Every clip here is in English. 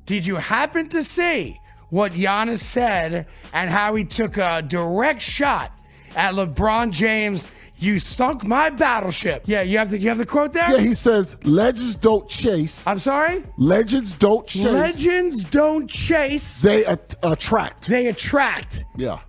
Did you happen to see what Giannis said and how he took a direct shot at LeBron James? You sunk my battleship. Yeah, you have the quote there? Yeah, he says, legends don't chase. I'm sorry? Legends don't chase. Legends don't chase. They attract. They attract. Yeah.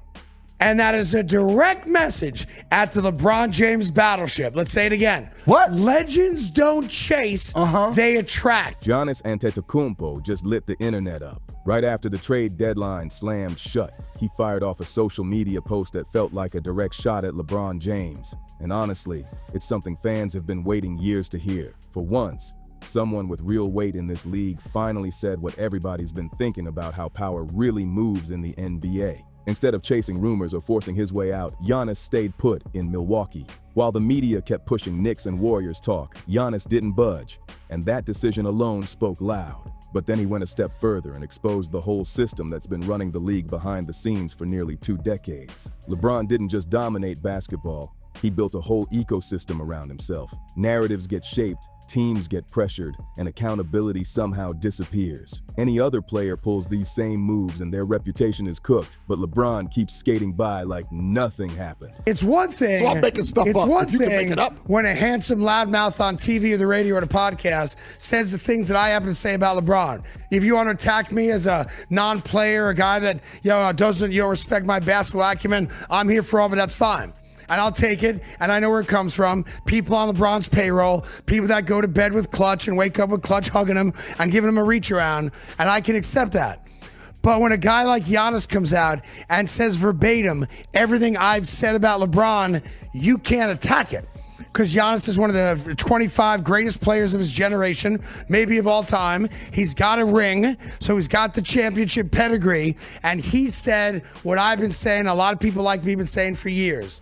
And that is a direct message at the LeBron James battleship. Let's say it again. What? Legends don't chase, they attract. Giannis Antetokounmpo just lit the internet up. Right after the trade deadline slammed shut, he fired off a social media post that felt like a direct shot at LeBron James. And honestly, it's something fans have been waiting years to hear. For once, someone with real weight in this league finally said what everybody's been thinking about: how power really moves in the NBA. Instead of chasing rumors or forcing his way out, Giannis stayed put in Milwaukee. While the media kept pushing Knicks and Warriors talk, Giannis didn't budge, and that decision alone spoke loud. But then he went a step further and exposed the whole system that's been running the league behind the scenes for nearly 2 decades. LeBron didn't just dominate basketball, he built a whole ecosystem around himself. Narratives get shaped, teams get pressured, and accountability somehow disappears. Any other player pulls these same moves and their reputation is cooked, but LeBron keeps skating by like nothing happened. It's one thing. So I'm making stuff up. It's one if you can thing make it up. when a handsome loudmouth on TV or the radio or the podcast says the things that I happen to say about LeBron. If you want to attack me as a non-player, a guy that you don't respect my basketball acumen, I'm here for all of it. That's fine. And I'll take it, and I know where it comes from. People on LeBron's payroll, people that go to bed with Clutch and wake up with Clutch hugging him and giving him a reach around, and I can accept that. But when a guy like Giannis comes out and says verbatim everything I've said about LeBron, you can't attack it. Because Giannis is one of the 25 greatest players of his generation, maybe of all time. He's got a ring, so he's got the championship pedigree, and he said what I've been saying, a lot of people like me have been saying for years.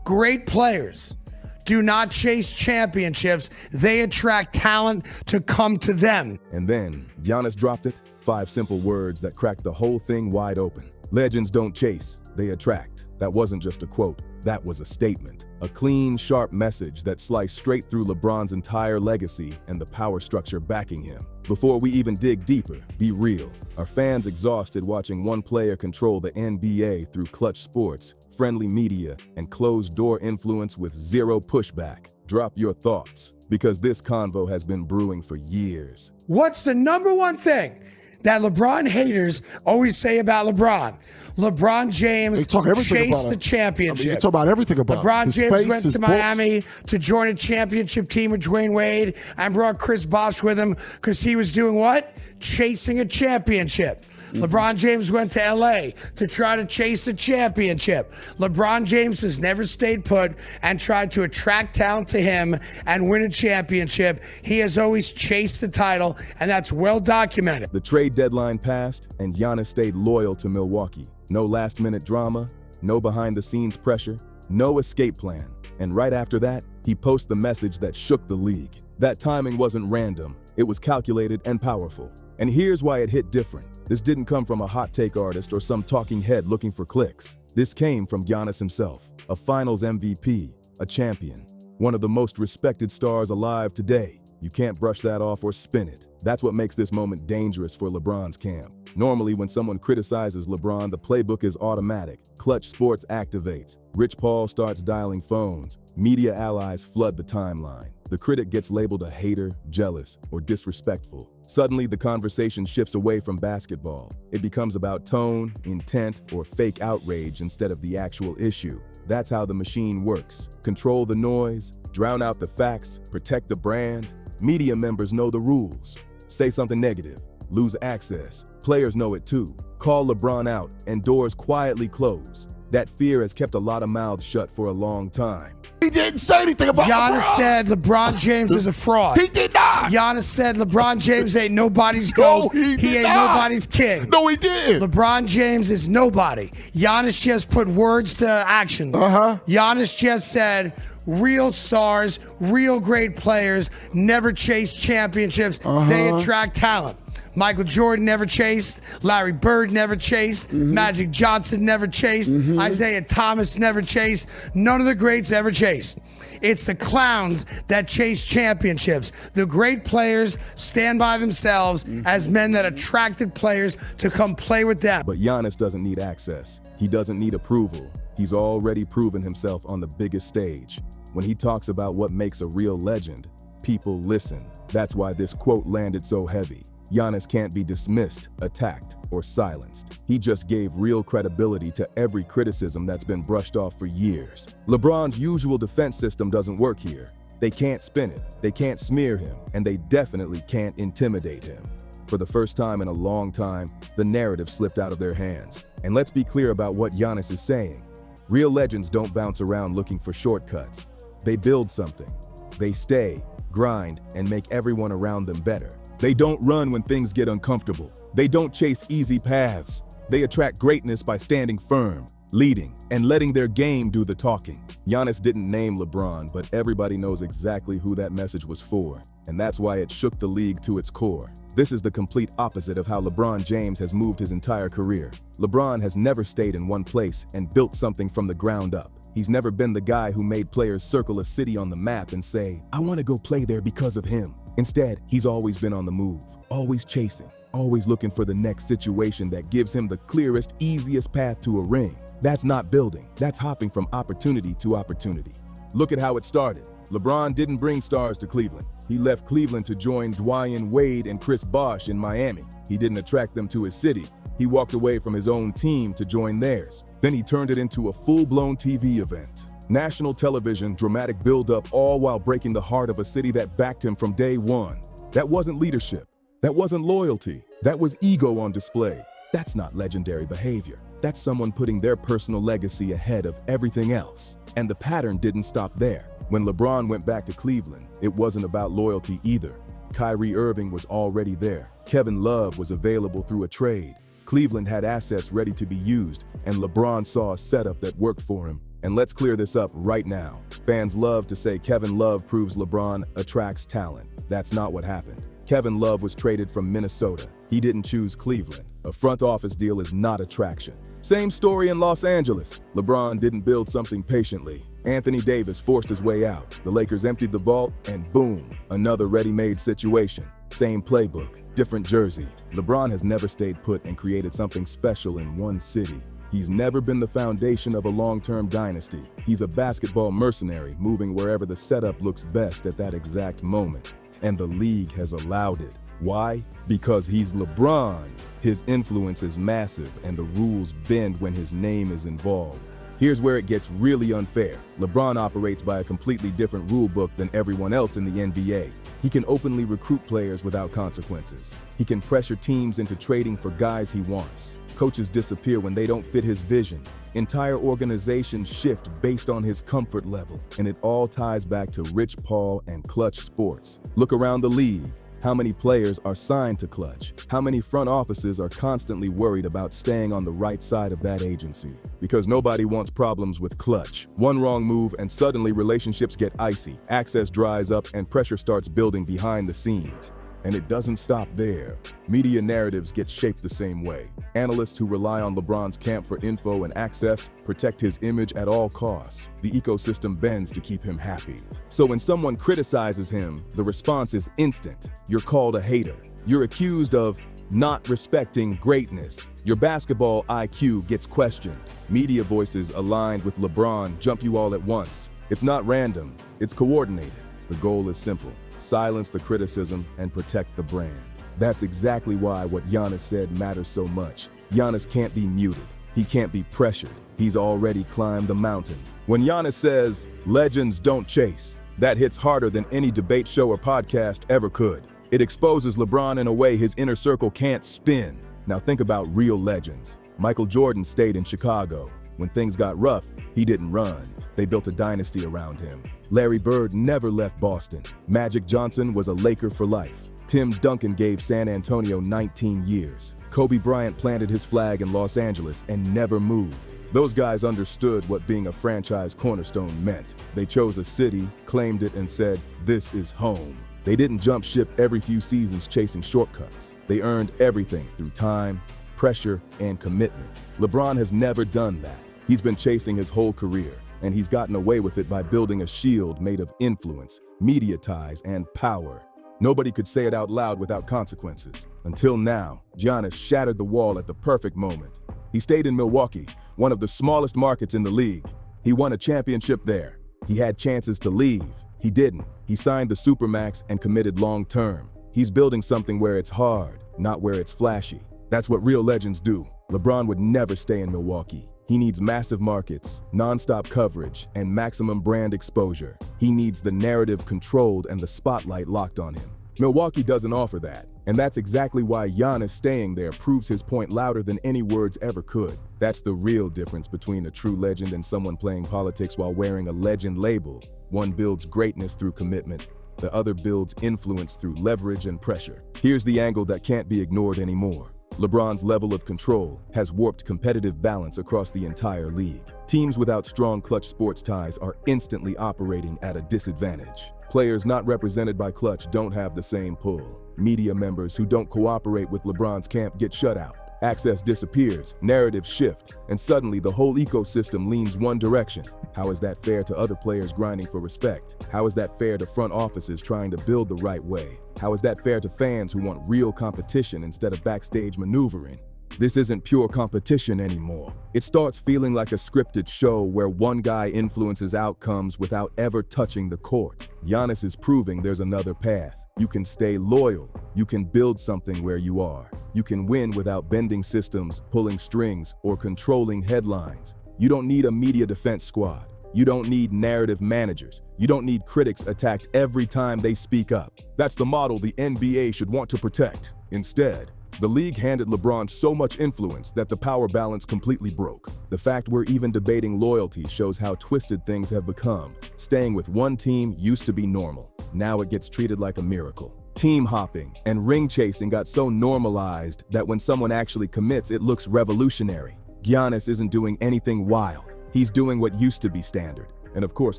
Great players do not chase championships. They attract talent to come to them. And then Giannis dropped it. 5 simple words that cracked the whole thing wide open. Legends don't chase, they attract. That wasn't just a quote. That was a statement. A clean, sharp message that sliced straight through LeBron's entire legacy and the power structure backing him. Before we even dig deeper, be real. Are fans exhausted watching one player control the NBA through clutch sports, friendly media, and closed-door influence with zero pushback? Drop your thoughts, because this convo has been brewing for years. What's the number one thing that LeBron haters always say about LeBron? LeBron James chased the championship. They talk about everything about LeBron his James face, went to Miami to join a championship team with Dwayne Wade and brought Chris Bosh with him because he was doing what? Chasing a championship. LeBron James went to LA to try to chase a championship. LeBron James has never stayed put and tried to attract talent to him and win a championship. He has always chased the title, and that's well documented. The trade deadline passed, and Giannis stayed loyal to Milwaukee. No last-minute drama, no behind-the-scenes pressure, no escape plan. And right after that, he posted the message that shook the league. That timing wasn't random. It was calculated and powerful. And here's why it hit different. This didn't come from a hot take artist or some talking head looking for clicks. This came from Giannis himself, a finals MVP, a champion, one of the most respected stars alive today. You can't brush that off or spin it. That's what makes this moment dangerous for LeBron's camp. Normally, when someone criticizes LeBron, the playbook is automatic. Clutch Sports activates. Rich Paul starts dialing phones. Media allies flood the timeline. The critic gets labeled a hater, jealous, or disrespectful. Suddenly, the conversation shifts away from basketball. It becomes about tone, intent, or fake outrage instead of the actual issue. That's how the machine works. Control the noise, drown out the facts, protect the brand. Media members know the rules. Say something negative, lose access. Players know it too. Call LeBron out, and doors quietly close. That fear has kept a lot of mouths shut for a long time. He didn't say anything about Giannis LeBron. said LeBron James is a fraud. He did not. Giannis said LeBron James ain't nobody's GOAT. No, he ain't not. nobody's king. No, he didn't. LeBron James is nobody. Giannis just put words to actions. Giannis just said real stars, real great players never chase championships. They attract talent. Michael Jordan never chased. Larry Bird never chased. Magic Johnson never chased. Isaiah Thomas never chased. None of the greats ever chased. It's the clowns that chase championships. The great players stand by themselves as men that attracted players to come play with them. But Giannis doesn't need access. He doesn't need approval. He's already proven himself on the biggest stage. When he talks about what makes a real legend, people listen. That's why this quote landed so heavy. Giannis can't be dismissed, attacked, or silenced. He just gave real credibility to every criticism that's been brushed off for years. LeBron's usual defense system doesn't work here. They can't spin it, they can't smear him, and they definitely can't intimidate him. For the first time in a long time, the narrative slipped out of their hands. And let's be clear about what Giannis is saying. Real legends don't bounce around looking for shortcuts. They build something. They stay, grind, and make everyone around them better. They don't run when things get uncomfortable. They don't chase easy paths. They attract greatness by standing firm, leading, and letting their game do the talking. Giannis didn't name LeBron, but everybody knows exactly who that message was for, and that's why it shook the league to its core. This is the complete opposite of how LeBron James has moved his entire career. LeBron has never stayed in one place and built something from the ground up. He's never been the guy who made players circle a city on the map and say, "I want to go play there because of him." Instead, he's always been on the move, always chasing, always looking for the next situation that gives him the clearest, easiest path to a ring. That's not building, that's hopping from opportunity to opportunity. Look at how it started. LeBron didn't bring stars to Cleveland. He left Cleveland to join Dwayne Wade and Chris Bosh in Miami. He didn't attract them to his city. He walked away from his own team to join theirs. Then he turned it into a full-blown TV event. National television, dramatic build-up, all while breaking the heart of a city that backed him from day one. That wasn't leadership. That wasn't loyalty. That was ego on display. That's not legendary behavior. That's someone putting their personal legacy ahead of everything else. And the pattern didn't stop there. When LeBron went back to Cleveland, it wasn't about loyalty either. Kyrie Irving was already there. Kevin Love was available through a trade. Cleveland had assets ready to be used, and LeBron saw a setup that worked for him. And let's clear this up right now. Fans love to say Kevin Love proves LeBron attracts talent. That's not what happened. Kevin Love was traded from Minnesota. He didn't choose Cleveland. A front office deal is not attraction. Same story in Los Angeles. LeBron didn't build something patiently. Anthony Davis forced his way out. The Lakers emptied the vault, and boom, another ready-made situation. Same playbook, different jersey. LeBron has never stayed put and created something special in one city. He's never been the foundation of a long-term dynasty. He's a basketball mercenary, moving wherever the setup looks best at that exact moment. And the league has allowed it. Why? Because he's LeBron. His influence is massive, and the rules bend when his name is involved. Here's where it gets really unfair. LeBron operates by a completely different rule book than everyone else in the NBA. He can openly recruit players without consequences. He can pressure teams into trading for guys he wants. Coaches disappear when they don't fit his vision. Entire organizations shift based on his comfort level. And it all ties back to Rich Paul and Clutch Sports. Look around the league. How many players are signed to Clutch? How many front offices are constantly worried about staying on the right side of that agency? Because nobody wants problems with Clutch. One wrong move and suddenly relationships get icy, access dries up, and pressure starts building behind the scenes. And it doesn't stop there. Media narratives get shaped the same way. Analysts who rely on LeBron's camp for info and access protect his image at all costs. The ecosystem bends to keep him happy. So when someone criticizes him, the response is instant. You're called a hater. You're accused of not respecting greatness. Your basketball IQ gets questioned. Media voices aligned with LeBron jump you all at once. It's not random, it's coordinated. The goal is simple. Silence the criticism and protect the brand. That's exactly why what Giannis said matters so much. Giannis can't be muted. He can't be pressured. He's already climbed the mountain. When Giannis says, "Legends don't chase," that hits harder than any debate show or podcast ever could. It exposes LeBron in a way his inner circle can't spin. Now think about real legends. Michael Jordan stayed in Chicago. When things got rough, he didn't run. They built a dynasty around him. Larry Bird never left Boston. Magic Johnson was a Laker for life. Tim Duncan gave San Antonio 19 years. Kobe Bryant planted his flag in Los Angeles and never moved. Those guys understood what being a franchise cornerstone meant. They chose a city, claimed it, and said, "This is home." They didn't jump ship every few seasons chasing shortcuts. They earned everything through time, pressure, and commitment. LeBron has never done that. He's been chasing his whole career, and he's gotten away with it by building a shield made of influence, media ties, and power. Nobody could say it out loud without consequences. Until now, Giannis shattered the wall at the perfect moment. He stayed in Milwaukee, one of the smallest markets in the league. He won a championship there. He had chances to leave. He didn't. He signed the Supermax and committed long-term. He's building something where it's hard, not where it's flashy. That's what real legends do. LeBron would never stay in Milwaukee. He needs massive markets, non-stop coverage, and maximum brand exposure. He needs the narrative controlled and the spotlight locked on him. Milwaukee doesn't offer that, and that's exactly why Giannis staying there proves his point louder than any words ever could. That's the real difference between a true legend and someone playing politics while wearing a legend label. One builds greatness through commitment. The other builds influence through leverage and pressure. Here's the angle that can't be ignored anymore. LeBron's level of control has warped competitive balance across the entire league. Teams without strong clutch sports ties are instantly operating at a disadvantage. Players not represented by clutch don't have the same pull. Media members who don't cooperate with LeBron's camp get shut out. Access disappears, narratives shift, and suddenly the whole ecosystem leans one direction. How is that fair to other players grinding for respect? How is that fair to front offices trying to build the right way? How is that fair to fans who want real competition instead of backstage maneuvering? This isn't pure competition anymore. It starts feeling like a scripted show where one guy influences outcomes without ever touching the court. Giannis is proving there's another path. You can stay loyal. You can build something where you are. You can win without bending systems, pulling strings, or controlling headlines. You don't need a media defense squad. You don't need narrative managers. You don't need critics attacked every time they speak up. That's the model the NBA should want to protect. Instead, the league handed LeBron so much influence that the power balance completely broke. The fact we're even debating loyalty shows how twisted things have become. Staying with one team used to be normal. Now it gets treated like a miracle. Team hopping and ring chasing got so normalized that when someone actually commits, it looks revolutionary. Giannis isn't doing anything wild. He's doing what used to be standard. And of course,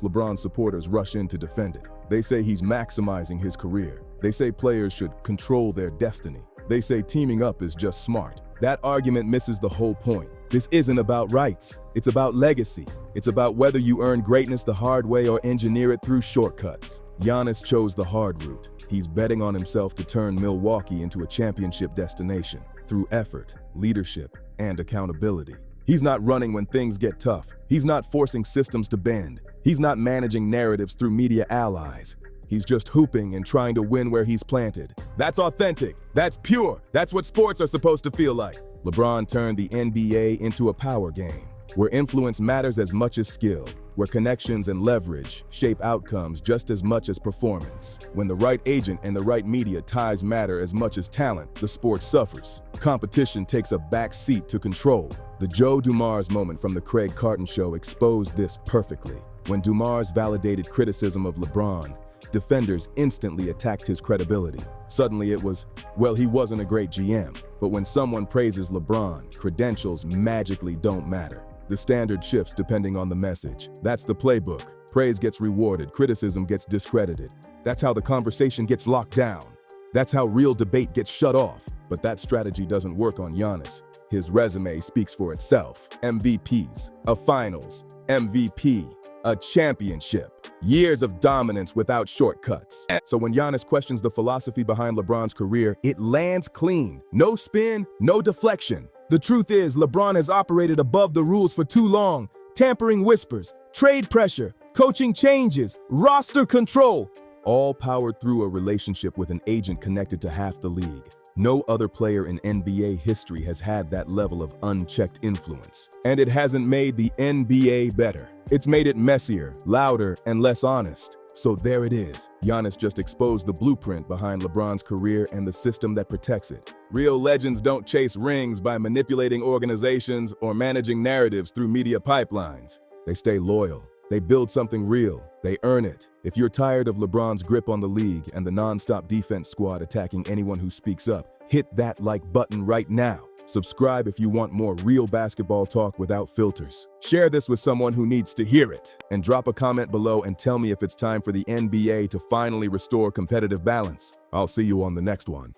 LeBron's supporters rush in to defend it. They say he's maximizing his career. They say players should control their destiny. They say teaming up is just smart. That argument misses the whole point. This isn't about rights. It's about legacy. It's about whether you earn greatness the hard way or engineer it through shortcuts. Giannis chose the hard route. He's betting on himself to turn Milwaukee into a championship destination through effort, leadership, and accountability. He's not running when things get tough. He's not forcing systems to bend. He's not managing narratives through media allies. He's just hooping and trying to win where he's planted. That's authentic. That's pure. That's what sports are supposed to feel like. LeBron turned the NBA into a power game, where influence matters as much as skill, where connections and leverage shape outcomes just as much as performance. When the right agent and the right media ties matter as much as talent, the sport suffers. Competition takes a back seat to control. The Joe Dumars moment from the Craig Carton show exposed this perfectly. When Dumars validated criticism of LeBron, defenders instantly attacked his credibility. Suddenly it was, well, he wasn't a great GM. But when someone praises LeBron, credentials magically don't matter. The standard shifts depending on the message. That's the playbook. Praise gets rewarded, criticism gets discredited. That's how the conversation gets locked down. That's how real debate gets shut off. But that strategy doesn't work on Giannis. His resume speaks for itself. MVPs, a finals, MVP, a championship. Years of dominance without shortcuts. So when Giannis questions the philosophy behind LeBron's career, it lands clean. No spin, no deflection. The truth is, LeBron has operated above the rules for too long. Tampering whispers, trade pressure, coaching changes, roster control, all powered through a relationship with an agent connected to half the league. No other player in NBA history has had that level of unchecked influence. And it hasn't made the NBA better. It's made it messier, louder, and less honest. So there it is. Giannis just exposed the blueprint behind LeBron's career and the system that protects it. Real legends don't chase rings by manipulating organizations or managing narratives through media pipelines. They stay loyal. They build something real. They earn it. If you're tired of LeBron's grip on the league and the non-stop defense squad attacking anyone who speaks up, hit that like button right now. Subscribe if you want more real basketball talk without filters. Share this with someone who needs to hear it. And drop a comment below and tell me if it's time for the NBA to finally restore competitive balance. I'll see you on the next one.